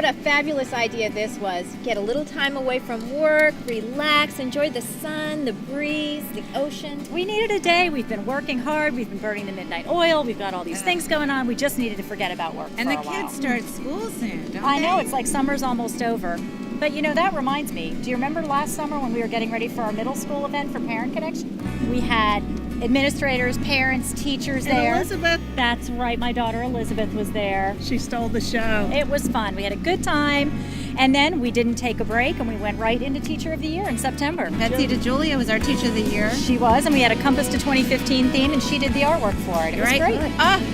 what a fabulous idea this was. Get a little time away from work, relax, enjoy the sun, the breeze, the ocean. We needed a day. We've been working hard. We've been burning the midnight oil. We've got all these things going on. We just needed to forget about work And for the a while. kids start school soon, don't I they? know, it's like summer's almost over. But that reminds me. Do you remember last summer when we were getting ready for our middle school event for Parent Connection? We had administrators, parents, teachers And there. Elizabeth, That's right, my daughter Elizabeth was there. she stole the show. It was fun. We had a good time. And then we didn't take a break and we went right into Teacher of the Year in September. Betsy DeJulia was our Teacher of the Year. She was, and we had a Compass to 2015 theme, and she did the artwork for it. It was great.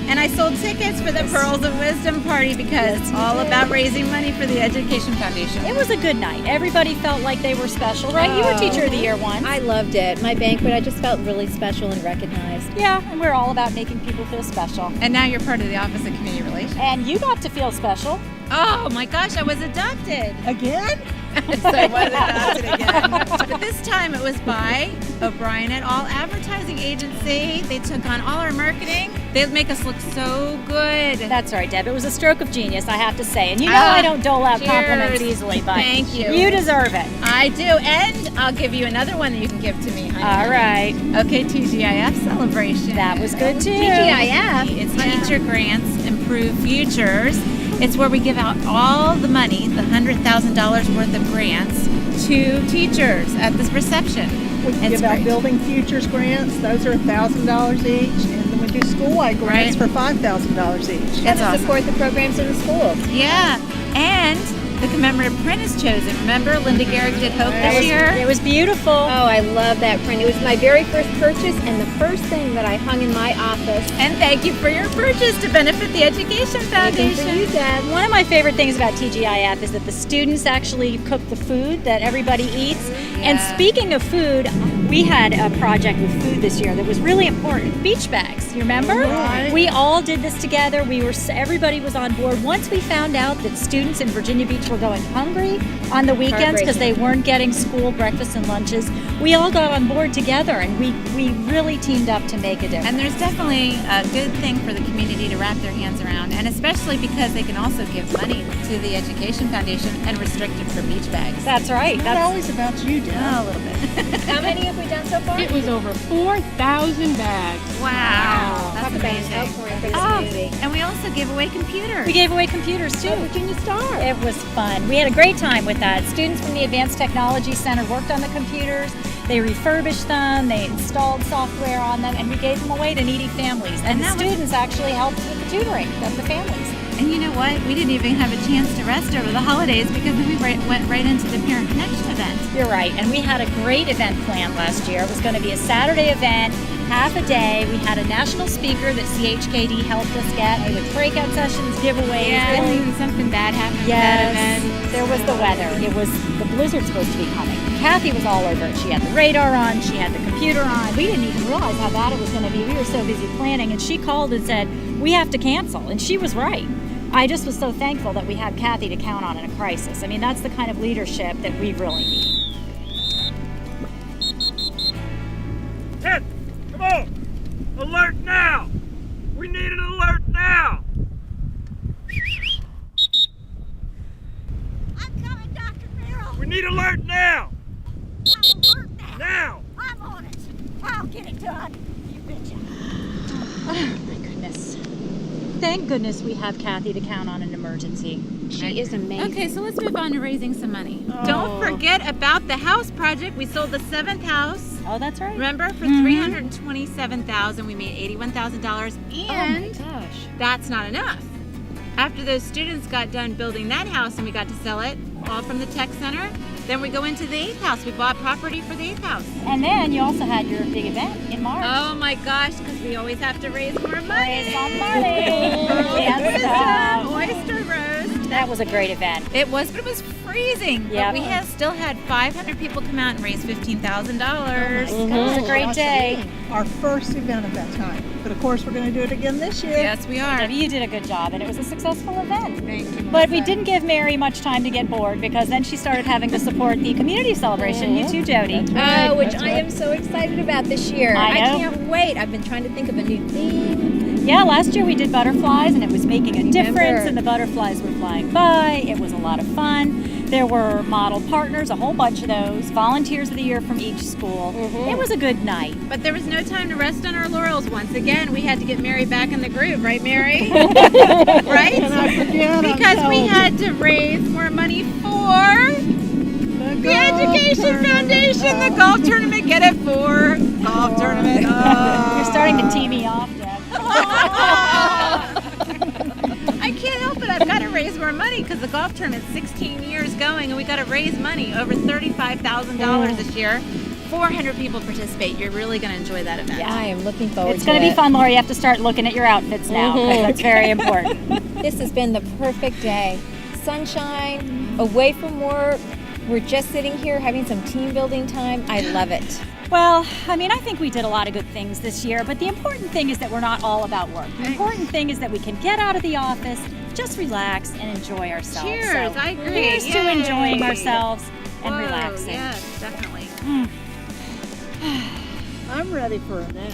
And I sold tickets for the Pearls of Wisdom party because it's all about raising money for the Education Foundation. It was a good night. Everybody felt like they were special, right? You were Teacher of the Year once. I loved it. My banquet, I just felt really special and recognized. Yeah, and we're all about making people feel special. And now you're part of the Office of Community Relations. And you got to feel special. Oh my gosh, I was adopted. Again? So I was adopted again. But this time it was by O'Brien et al. Advertising Agency. They took on all our marketing. They make us look so good. That's right, Deb. It was a stroke of genius, I have to say. And I don't dole out cheers. compliments easily, but Thank you. You deserve it. I do. And I'll give you another one that you can give to me, honey. All right. Okay, TGIF celebration. That was good too. TGIF. It's Teacher Grants Improve Futures. It's where we give out all the money, the $100,000 worth of grants, to teachers at this reception. We give out Building Futures grants. Those are $1,000 each. And then we do school-wide grants for $5,000 each. That's awesome. support the programs in the schools. Yeah, and the commemorative print is chosen. Remember, Linda Garrick did Hope this year? It was beautiful. Oh, I love that print. It was my very first purchase and the first thing that I hung in my office. And thank you for your purchase to benefit the Education Anything Foundation. for you, Deb. One of my favorite things about TGIF is that the students actually cook the food that everybody eats. And speaking of food, we had a project with food this year that was really important. Beach bags, you remember? Right. We all did this together. Everybody was on board. Once we found out that students in Virginia Beach were going hungry on the weekends because they weren't getting school breakfasts and lunches, we all got on board together and we really teamed up to make a difference. And there's definitely a good thing for the community to wrap their hands around, and especially because they can also give money to the Education Foundation and restrict it for beach bags. That's right. It's not always about you, Deb. A little bit. How many have we done so far? It was over 4,000 bags. Wow. That's Talk about an amazing. outpouring for the community. And we also give away computers. We gave away computers too. Virginia Star. It was fun. We had a great time with that. Students from the Advanced Technology Center worked on the computers. They refurbished them, they installed software on them, and we gave them away to needy families. And the students actually helped with the tutoring of the families. And you know what? We didn't even have a chance to rest over the holidays because we went right into the Parent Connection event. You're right. And we had a great event planned last year. It was going to be a Saturday event, half a day. We had a national speaker that CHKD helped us get with breakout sessions, giveaways. And something bad happened at that event. There was the weather. It was the blizzard supposed to be coming. Kathy was all over it. She had the radar on. She had the computer on. We didn't even realize how bad it was going to be. We were so busy planning. And she called and said, we have to cancel. And she was right. I just was so thankful that we had Kathy to count on in a crisis. I mean, that's the kind of leadership that we really need. Ted, come on! Alert now! We need an alert now! I'm coming, Dr. Merrill. We need alert now! I'm alert now. Now! I'm on it. I'll get it done. You betcha. Oh, my goodness. Thank goodness we have Kathy to count on in an emergency. She is amazing. Okay, so let's move on to raising some money. Don't forget about the house project. We sold the 7th house. Oh, that's right. Remember, for $327,000, we made $81,000, and Gosh. that's not enough. After those students got done building that house and we got to sell it, all from the tech center, then we go into the 8th house. We bought property for the 8th house. And then you also had your big event in March. Oh my gosh, because we always have to raise more money. Raise some money. Pearls Yes, of Wisdom, oyster roast. that was a great event. It was, but it was freezing. Yeah. But we still had 500 people come out and raise $15,000. It was a great day. Our first event of that time. But of course, we're going to do it again this year. Yes, we are. Debbie, you did a good job, and it was a successful event. Thank you. But we didn't give Mary much time to get bored because then she started having to support the community celebration. You too, Jody. Which I am so excited about this year. I know. can't wait. I've been trying to think of a new theme. Yeah, last year we did butterflies, and it was making a difference, Remember. and the butterflies were flying by. It was a lot of fun. There were model partners, a whole bunch of those, volunteers of the year from each school. It was a good night. But there was no time to rest on our laurels. Once again, we had to get Mary back in the groove, right, Mary? Right? And I forget, Because we had to raise more money for the Education Foundation, the golf tournament. Get it for golf tournament. You're starting to tee me off, Deb. I can't help it. I've got to raise more money because the golf tournament's 16 years going, and we got to raise money over $35,000 this year. 400 people participate. You're really going to enjoy that event. I am looking forward It's to it. going to be fun, Laura. You have to start looking at your outfits now. 'Cause that's very important. This has been the perfect day. Sunshine, away from work. We're just sitting here having some team building time. I love it. Well, I mean, I think we did a lot of good things this year, but the important thing is that we're not all about work. The important thing is that we can get out of the office, just relax, and enjoy ourselves. Cheers. So I agree. Here's to Yay. enjoying ourselves and Whoa, relaxing. Yes, definitely. I'm ready for a nap.